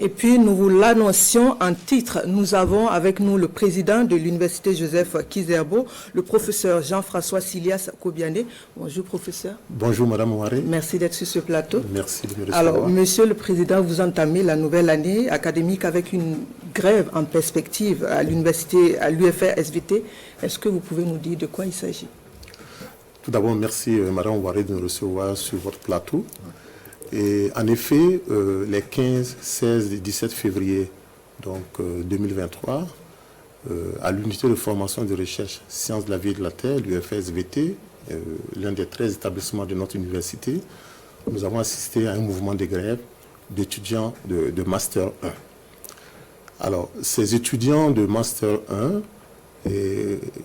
Et puis, nous vous l'annoncions en titre. Nous avons avec nous le président de l'Université Joseph Kizerbo, le professeur Jean-François Silias Kobiané. Bonjour, professeur. Bonjour, Madame Ouaré. Merci d'être sur ce plateau. Merci de me recevoir. Alors, Monsieur le Président, vous entamez la nouvelle année académique avec une grève en perspective à l'université, à l'UFR-SVT. Est-ce que vous pouvez nous dire de quoi il s'agit? Tout d'abord, merci, Madame Ouaré, de nous recevoir sur votre plateau. Et en effet, les 15, 16 et 17 février 2023, à l'unité de formation et de recherche Sciences de la vie et de la Terre, l'UFR-SVT, l'un des 13 établissements de notre université, nous avons assisté à un mouvement de grève d'étudiants de Master 1. Alors, ces étudiants de Master 1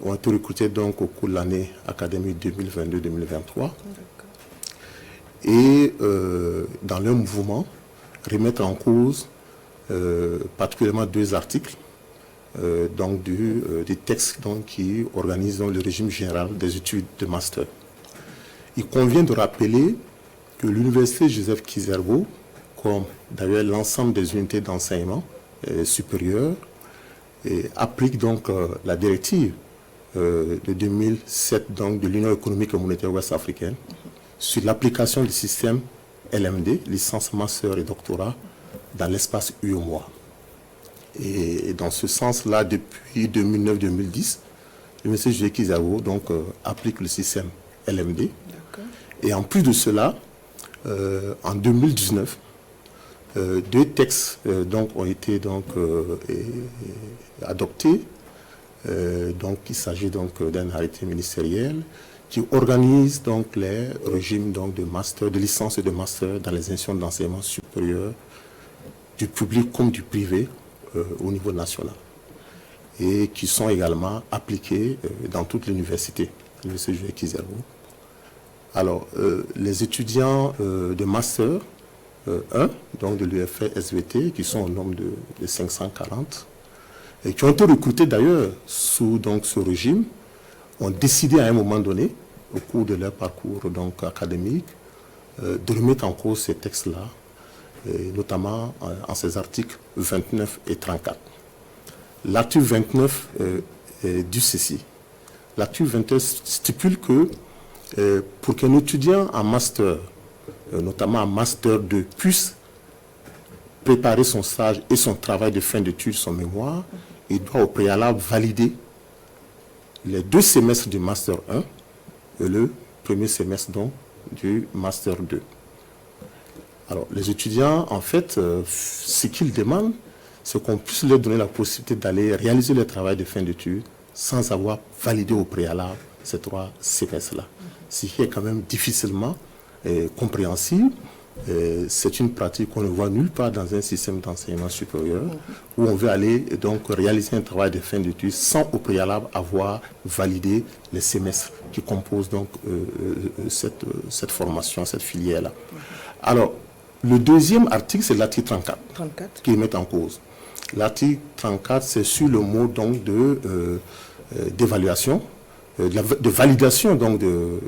ont été recrutés donc au cours de l'année académique 2022-2023. Et dans leur mouvement, remettre en cause particulièrement 2 articles des textes qui organisent le régime général des études de master. Il convient de rappeler que l'Université Joseph Kizerbo, comme d'ailleurs l'ensemble des unités d'enseignement supérieur, applique donc la directive de 2007 de l'Union économique et monétaire ouest-africaine sur l'application du système LMD, licence, master et doctorat, dans l'espace UEMOA. Et dans ce sens-là, depuis 2009-2010, l'Université Joseph Kizerbo applique le système LMD. Et en plus de cela, en 2019, 2 textes ont été adoptés. Il s'agit d'un arrêté ministériel qui organise les régimes de master, de licence et de master dans les institutions d'enseignement supérieur, du public comme du privé au niveau national, et qui sont également appliqués dans toutes les universités, l'Université Joseph Kizerbo. Alors, les étudiants de master 1, de l'UFR-SVT, qui sont au nombre de 540, et qui ont été recrutés d'ailleurs sous ce régime, ont décidé à un moment donné, au cours de leur parcours académique, de remettre en cause ces textes-là, notamment en ces articles 29 et 34. L'article 29 dit ceci. L'article 29 stipule que pour qu'un étudiant en master, notamment en master 2, puisse préparer son stage et son travail de fin d'études, son mémoire, il doit au préalable valider les 2 semestres du master 1 et le premier semestre du master 2. Alors, les étudiants, en fait, ce qu'ils demandent, c'est qu'on puisse leur donner la possibilité d'aller réaliser le travail de fin d'études sans avoir validé au préalable ces 3 semestres-là. Ce qui est quand même difficilement compréhensible. C'est une pratique qu'on ne voit nulle part dans un système d'enseignement supérieur où on veut aller réaliser un travail de fin d'études sans au préalable avoir validé les semestres qui composent cette formation, cette filière-là. Alors, le deuxième article, c'est l'article 34 qui met en cause. L'article 34, c'est sur le mot d'évaluation, de validation de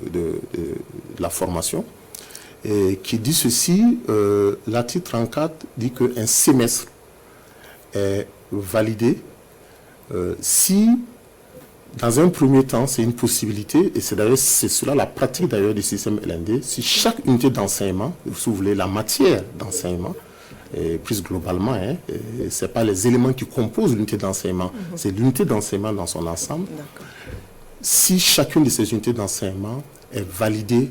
la formation, et qui dit ceci. L'article 34 dit qu'un semestre est validé si, dans un premier temps, c'est une possibilité, et c'est cela la pratique d'ailleurs du système LMD, si chaque unité d'enseignement, si vous voulez, la matière d'enseignement, et plus globalement, ce n'est pas les éléments qui composent l'unité d'enseignement, c'est l'unité d'enseignement dans son ensemble. Si chacune de ces unités d'enseignement est validée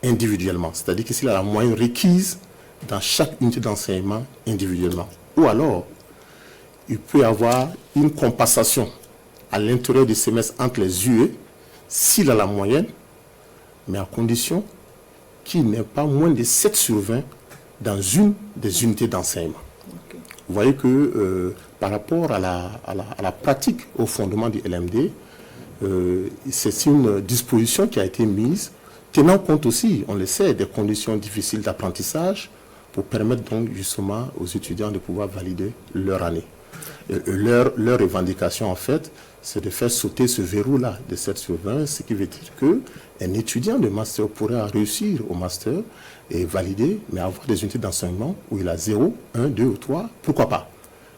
individuellement, c'est-à-dire que s'il a la moyenne requise dans chaque unité d'enseignement individuellement, ou alors il peut y avoir une compensation à l'intérieur du semestre entre les UE s'il a la moyenne, mais à condition qu'il n'ait pas moins de 7 sur 20 dans une des unités d'enseignement. Vous voyez que par rapport à la pratique au fondement du LMD, c'est une disposition qui a été mise, tenant compte aussi, on le sait, des conditions difficiles d'apprentissage pour permettre donc justement aux étudiants de pouvoir valider leur année. Leur revendication, en fait, c'est de faire sauter ce verrou-là de 7 sur 20, ce qui veut dire qu'un étudiant de master pourrait réussir au master et valider, mais avoir des unités d'enseignement où il a 0, 1, 2 ou 3, pourquoi pas.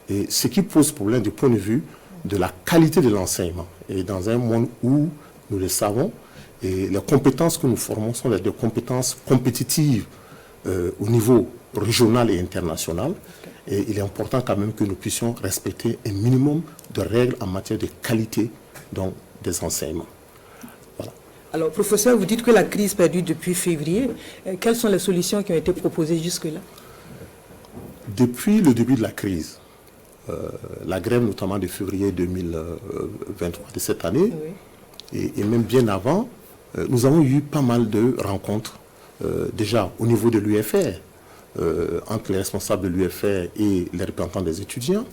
Et ce qui pose problème du point de vue de la qualité de l'enseignement. Et dans un monde où, nous le savons, et les compétences que nous formons sont des compétences compétitives au niveau régional et international. Et il est important quand même que nous puissions respecter un minimum de règles en matière de qualité donc, des enseignements. Voilà. Alors, professeur, vous dites que la crise perdure depuis février. Quelles sont les solutions qui ont été proposées jusque-là? Depuis le début de la crise, la grève notamment de février 2023 de cette année, oui. et même bien avant, nous avons eu pas mal de rencontres déjà au niveau de l'UFR, entre les responsables de l'UFR et les représentants des étudiants,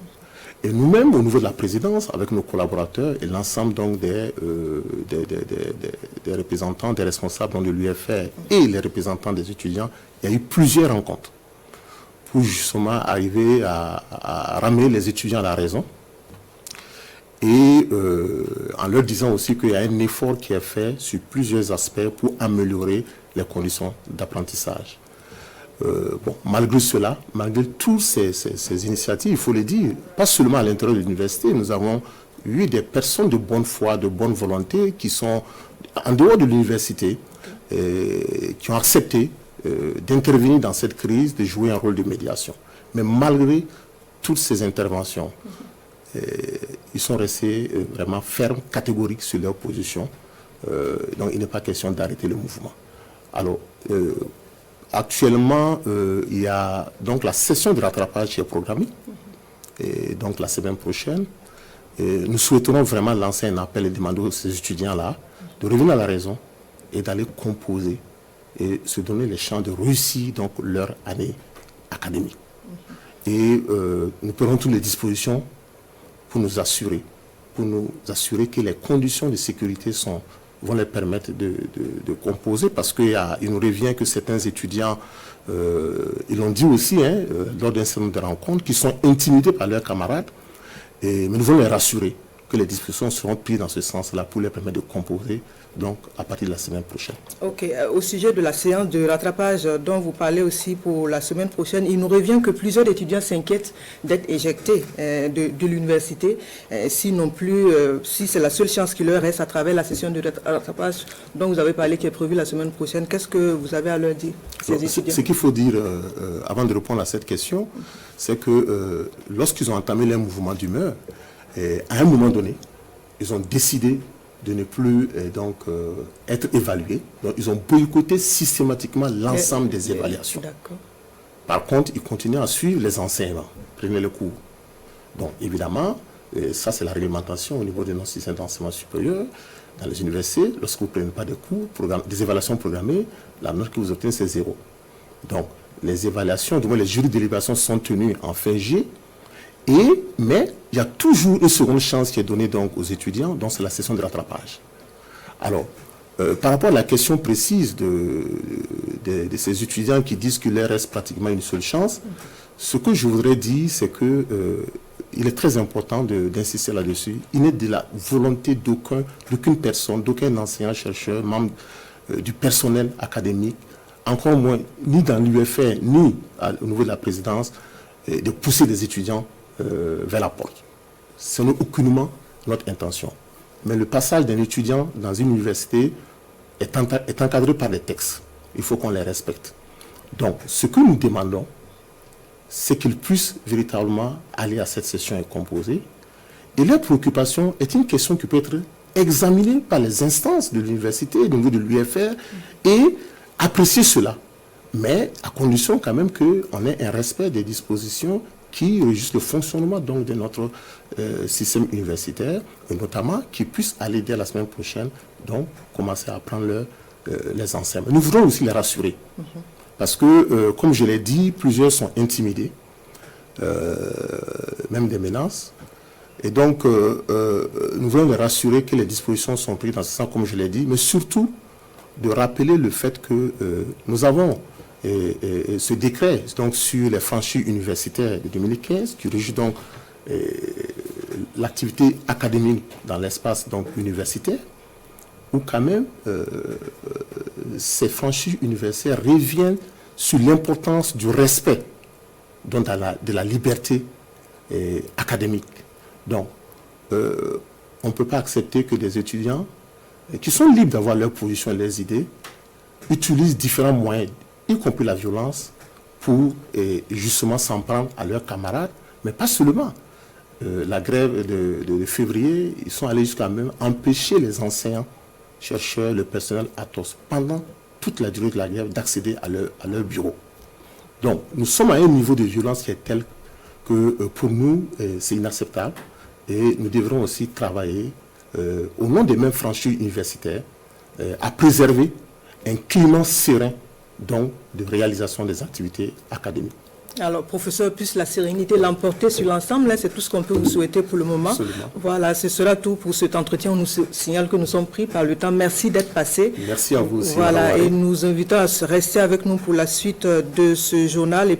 et nous-mêmes au niveau de la présidence avec nos collaborateurs et l'ensemble donc des représentants, des responsables de l'UFR et les représentants des étudiants, il y a eu plusieurs rencontres pour justement arriver à ramener les étudiants à la raison et en leur disant aussi qu'il y a un effort qui est fait sur plusieurs aspects pour améliorer les conditions d'apprentissage. Malgré cela, malgré toutes ces initiatives, il faut le dire, pas seulement à l'intérieur de l'université, nous avons eu des personnes de bonne foi, de bonne volonté qui sont en dehors de l'université, qui ont accepté d'intervenir dans cette crise, de jouer un rôle de médiation. Mais malgré toutes ces interventions, ils sont restés vraiment fermes, catégoriques sur leur position. Donc il n'est pas question d'arrêter le mouvement. Alors, actuellement, il y a donc la session de rattrapage qui est programmée, et donc la semaine prochaine. Et nous souhaiterons vraiment lancer un appel et demander à ces étudiants-là de revenir à la raison et d'aller composer et se donner les chances de réussir donc leur année académique. Et nous prenons toutes les dispositions pour nous assurer que les conditions de sécurité vont leur permettre de composer, parce qu'il nous revient que certains étudiants, ils l'ont dit aussi lors d'un certain nombre de rencontres, qui sont intimidés par leurs camarades, mais nous voulons les rassurer que les dispositions seront prises dans ce sens-là pour leur permettre de composer donc à partir de la semaine prochaine. Ok, au sujet de la séance de rattrapage dont vous parlez aussi pour la semaine prochaine, il nous revient que plusieurs étudiants s'inquiètent d'être éjectés de l'université si c'est la seule chance qui leur reste à travers la session de rattrapage dont vous avez parlé qui est prévue la semaine prochaine. Qu'est-ce que vous avez à leur dire, ces étudiants? Ce qu'il faut dire avant de répondre à cette question, c'est que lorsqu'ils ont entamé leur mouvement d'humeur, à un moment donné, ils ont décidé de ne plus être évalués. Donc, ils ont boycotté systématiquement l'ensemble des évaluations. Par contre, ils continuent à suivre les enseignements, prenez le cours. Donc, évidemment, ça c'est la réglementation au niveau de nos systèmes d'enseignement supérieur. Dans les universités, lorsque vous ne prenez pas des cours, des évaluations programmées, la note que vous obtenez, c'est 0. Donc, les évaluations, du moins les jurys de délibération sont tenus en fin G. Mais il y a toujours une seconde chance qui est donnée donc aux étudiants, donc c'est la session de rattrapage. Alors, par rapport à la question précise de ces étudiants qui disent qu'il leur reste pratiquement une seule chance, ce que je voudrais dire, c'est qu'il est très important d'insister là-dessus. Il n'est de la volonté d'aucune personne, d'aucun enseignant, chercheur, membre du personnel académique, encore moins ni dans l'UFR, ni au niveau de la présidence, de pousser les étudiants vers la porte. Ce n'est aucunement notre intention. Mais le passage d'un étudiant dans une université est encadré par des textes. Il faut qu'on les respecte. Donc, ce que nous demandons, c'est qu'ils puissent véritablement aller à cette session et composer. Et leur préoccupation est une question qui peut être examinée par les instances de l'université, au niveau de l'UFR, et apprécier cela. Mais à condition quand même qu'on ait un respect des dispositions qui régissent le fonctionnement donc, de notre système universitaire, et notamment qui puissent aller dès la semaine prochaine, donc commencer à apprendre les enseignements. Nous voulons aussi les rassurer, parce que, comme je l'ai dit, plusieurs sont intimidés, même des menaces, et donc nous voulons les rassurer que les dispositions sont prises dans ce sens, comme je l'ai dit, mais surtout de rappeler le fait que nous avons ce décret donc, sur les franchises universitaires de 2015 qui régit donc l'activité académique dans l'espace donc universitaire, où quand même ces franchises universitaires reviennent sur l'importance du respect donc, de la liberté académique. Donc, on ne peut pas accepter que des étudiants qui sont libres d'avoir leur position et leurs idées utilisent différents moyens, y compris la violence, pour justement s'en prendre à leurs camarades, mais pas seulement. La grève de février, ils sont allés jusqu'à même empêcher les enseignants, chercheurs, le personnel ATOS, pendant toute la durée de la grève, d'accéder à leur bureau. Donc, nous sommes à un niveau de violence qui est tel que pour nous, c'est inacceptable. Et nous devrons aussi travailler, au nom des mêmes franchises universitaires, à préserver un climat serein donc, de réalisation des activités académiques. Alors, professeur, puisse la sérénité l'emporter sur l'ensemble, c'est tout ce qu'on peut vous souhaiter pour le moment. Absolument. Voilà, ce sera tout pour cet entretien. On nous signale que nous sommes pris par le temps. Merci d'être passé. Merci à vous aussi. Voilà, et nous invitons à rester avec nous pour la suite de ce journal.